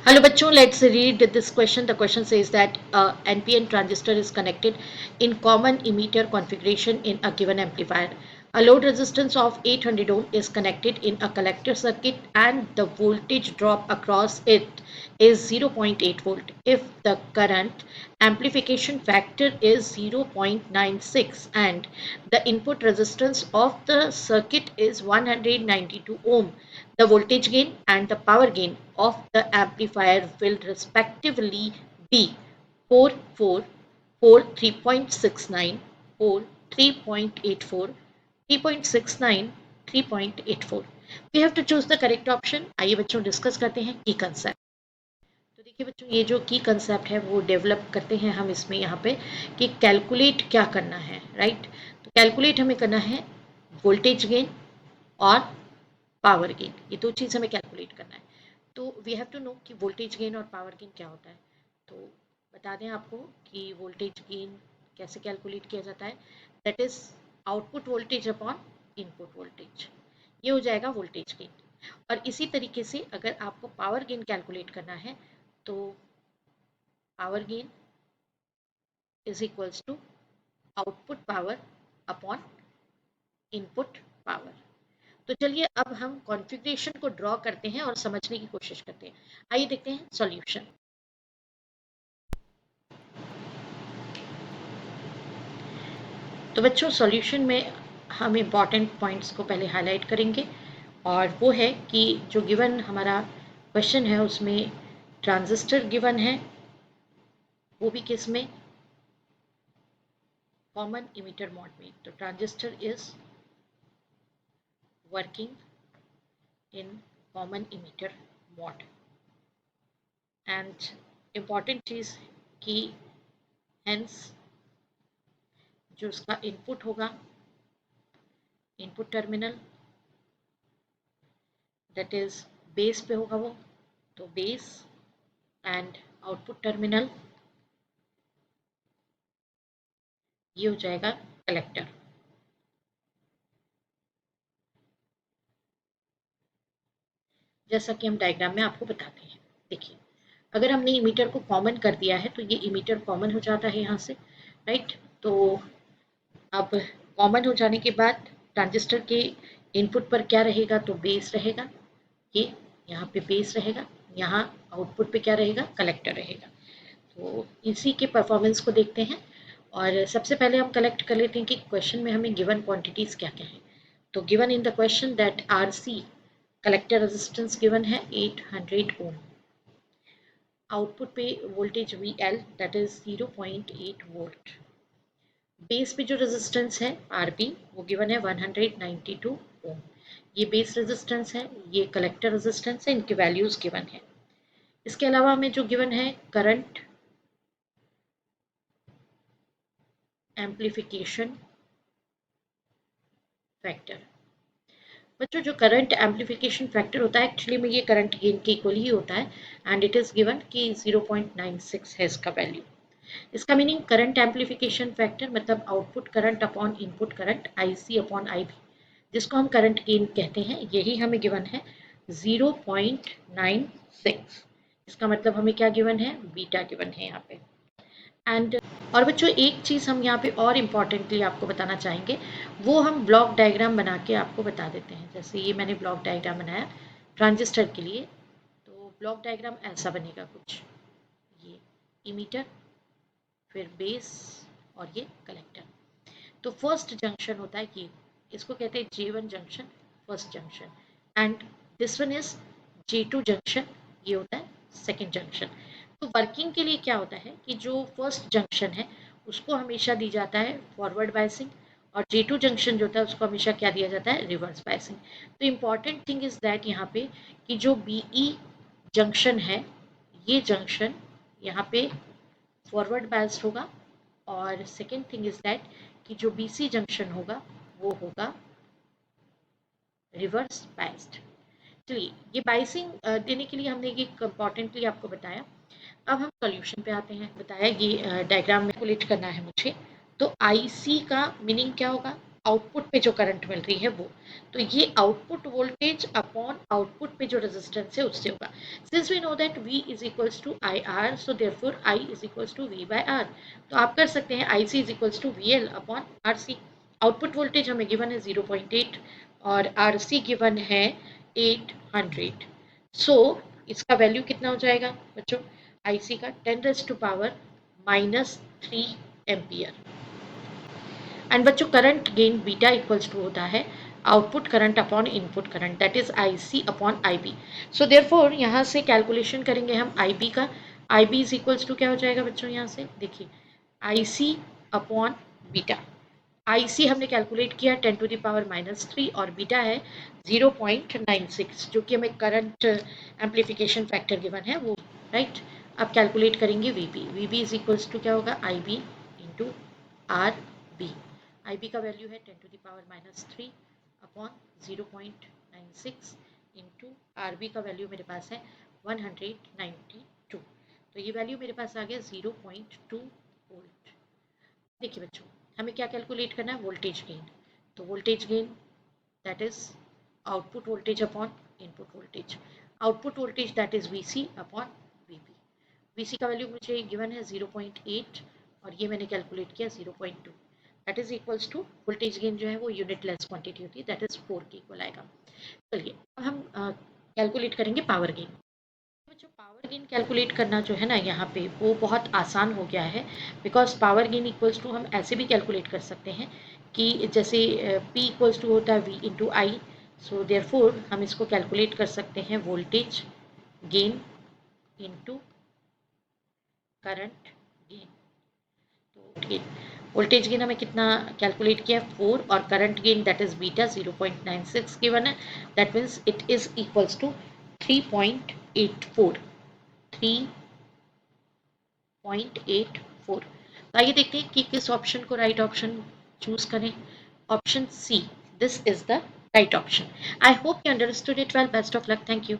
Hello bachcho, let's read this question. The question says that NPN transistor is connected in common emitter configuration in a given amplifier. A load resistance of 800 ohm is connected in a collector circuit and the voltage drop across it is 0.8 volt. If the current amplification factor is 0.96 and the input resistance of the circuit is 192 ohm, the voltage gain and the power gain of the amplifier will respectively be 4, 4, 4, 3.69, 4, 3.84, 3.69, 3.84. We have to choose the correct option. आइए बच्चों discuss करते हैं की concept. तो देखिए बच्चों, ये जो की कंसेप्ट है वो डेवलप करते हैं हम इसमें यहाँ पे कि कैलकुलेट क्या करना है, राइट। तो कैलकुलेट हमें करना है वोल्टेज गेन और पावर गेन, ये दो चीज़ हमें कैलकुलेट करना है। तो वी हैव टू नो कि वोल्टेज गेन और पावर गेन क्या होता है। तो बता दें आपको कि वोल्टेज गेन कैसे कैलकुलेट किया जाता है। That is output voltage upon input voltage, ये हो जाएगा वोल्टेज गेन। और इसी तरीके से अगर आपको पावर गेन कैलकुलेट करना है तो power gain is equals to output power upon input power. तो चलिए अब हम कॉन्फ़िगरेशन को ड्रॉ करते हैं और समझने की कोशिश करते हैं। आइए देखते हैं सॉल्यूशन। तो बच्चों सॉल्यूशन में हम इम्पॉर्टेंट पॉइंट्स को पहले हाईलाइट करेंगे और वो है कि जो गिवन हमारा क्वेश्चन है उसमें ट्रांजिस्टर गिवन है, वो भी किस में, कॉमन इमीटर मोड में। तो transistor is working in common emitter mode and important चीज़ कि हेंस जो उसका इनपुट होगा, input terminal that is base पे होगा वो, तो बेस एंड आउटपुट टर्मिनल ये हो जाएगा कलेक्टर। जैसा कि हम डायग्राम में आपको बताते हैं। देखिए अगर हमने इमीटर को कॉमन कर दिया है तो ये इमीटर कॉमन हो जाता है यहाँ से, राइट। तो अब कॉमन हो जाने के बाद ट्रांजिस्टर के इनपुट पर क्या रहेगा, तो बेस रहेगा, ये यहाँ पे बेस रहेगा, यहाँ आउटपुट पे क्या रहेगा, कलेक्टर रहेगा। तो इसी के परफॉर्मेंस को देखते हैं और सबसे पहले हम कलेक्ट कर लेते हैं कि क्वेश्चन में हमें गिवन क्वांटिटीज क्या क्या है। तो given in the question that RC collector resistance given है 800 ओम, आउटपुट पे voltage V L that is 0.8 volt, base पे जो रेजिस्टेंस है आर बी वो गिवन है 192 ओम, ये बेस रेजिस्टेंस है, ये कलेक्टर रेजिस्टेंस है, इनके वैल्यूज गिवन है। इसके अलावा हमें जो गिवन है करंट एम्प्लीफिकेशन फैक्टर। बच्चों जो करंट एम्प्लीफिकेशन फैक्टर होता है एक्चुअली में ये करंट गेन के इक्वल ही होता है एंड इट इज गिवन कि 0.96 है इसका वैल्यू। इसका मीनिंग करंट एम्प्लीफिकेशन फैक्टर मतलब output current upon input current IC upon IV, जिसको हम करंट गेन कहते हैं, यही हमें गिवन है 0.96। इसका मतलब हमें क्या गिवन है, बीटा गिवन है यहाँ पे। एंड और बच्चों एक चीज़ हम यहाँ पे और इम्पॉर्टेंटली आपको बताना चाहेंगे, वो हम ब्लॉक डायग्राम बना के आपको बता देते हैं। जैसे ये मैंने ब्लॉक डायग्राम बनाया ट्रांजिस्टर के लिए, तो ब्लॉक डायग्राम ऐसा बनेगा कुछ, ये इमीटर, फिर बेस और ये कलेक्टर। तो फर्स्ट जंक्शन होता है ये, इसको कहते हैं J1 junction, first junction, and this one is J2 junction, ये होता है सेकेंड जंक्शन। तो वर्किंग के लिए क्या होता है कि जो फर्स्ट जंक्शन है उसको हमेशा दी जाता है फॉरवर्ड बायसिंग और J2 जंक्शन जो होता है उसको हमेशा क्या दिया जाता है, रिवर्स बायसिंग। तो इम्पॉर्टेंट थिंग इज दैट यहाँ पे कि जो BE जंक्शन है, ये जंक्शन यहाँ पे फॉरवर्ड बायस्ड होगा और सेकेंड थिंग इज दैट कि जो BC जंक्शन होगा वो होगा रिवर्स बायस्ड। चलिए ये बाइसिंग देने के लिए हमने ये इम्पॉर्टेंटली आपको बताया। अब हम सॉल्यूशन पे आते हैं। बताया ये डायग्राम में कैलकुलेट करना है मुझे। तो आईसी का मीनिंग क्या होगा, आउटपुट पे जो करंट मिल रही है वो, तो ये आउटपुट वोल्टेज अपॉन आउटपुट पे जो रेजिस्टेंस है उससे होगा। Since we know that V is equals to I R, so therefore I is equals to V by R। तो आप कर सकते हैं IC is equals to VL upon RC। Output voltage हमें गिवन है 0.8 और RC गिवन है 800। सो इसका वैल्यू कितना हो जाएगा बच्चों, IC का 10⁻³ एम्पियर। एंड बच्चों current gain beta equals to होता है output current upon input current, that is IC upon IB। So therefore यहाँ से कैलकुलेशन करेंगे हम IB का। IB इज इक्वल्स टू क्या हो जाएगा बच्चों, यहाँ से देखिए IC अपॉन बीटा। IC हमने कैलकुलेट किया 10⁻³ और बीटा है 0.96, जो कि हमें करंट एम्पलीफिकेशन फैक्टर गिवन है वो, राइट। अब कैलकुलेट करेंगे VB। VB is equals to क्या होगा, IB इंटू RB। IB का वैल्यू है 10⁻³ अपॉन 0.96 इंटू RB का वैल्यू मेरे पास है 192। तो ये वैल्यू मेरे पास आ गया 0.2 वोल्ट। देखिए बच्चों हमें क्या कैलकुलेट करना है, वोल्टेज गेन। तो voltage gain that is output voltage upon input voltage. Output voltage that is VC upon VB। VC का वैल्यू मुझे गिवन है 0.8 और ये मैंने कैलकुलेट किया 0.2, that is equals to voltage gain जो है वो यूनिट लेस क्वांटिटी होती है, दैट इज 4 के इक्वल आएगा। चलिए अब हम कैलकुलेट करेंगे पावर गेन। जो पावर गेन कैलकुलेट करना जो है ना यहाँ पे वो बहुत आसान हो गया है, because power gain equals to हम ऐसे भी कैलकुलेट कर सकते हैं कि जैसे P इक्वल्स टू होता है V इंटू आई। सो देयरफॉर हम इसको कैलकुलेट कर सकते हैं voltage gain into current gain. तो वोल्टेज गेन हमें कितना कैलकुलेट किया 4 और current gain that is beta 0.96 given है, that means it is equals to 3.84। 3.84। तो आइए देखते हैं कि किस ऑप्शन को राइट ऑप्शन चूज करें। Option C, this is the right option. I hope you understood it well. Best of luck, thank you.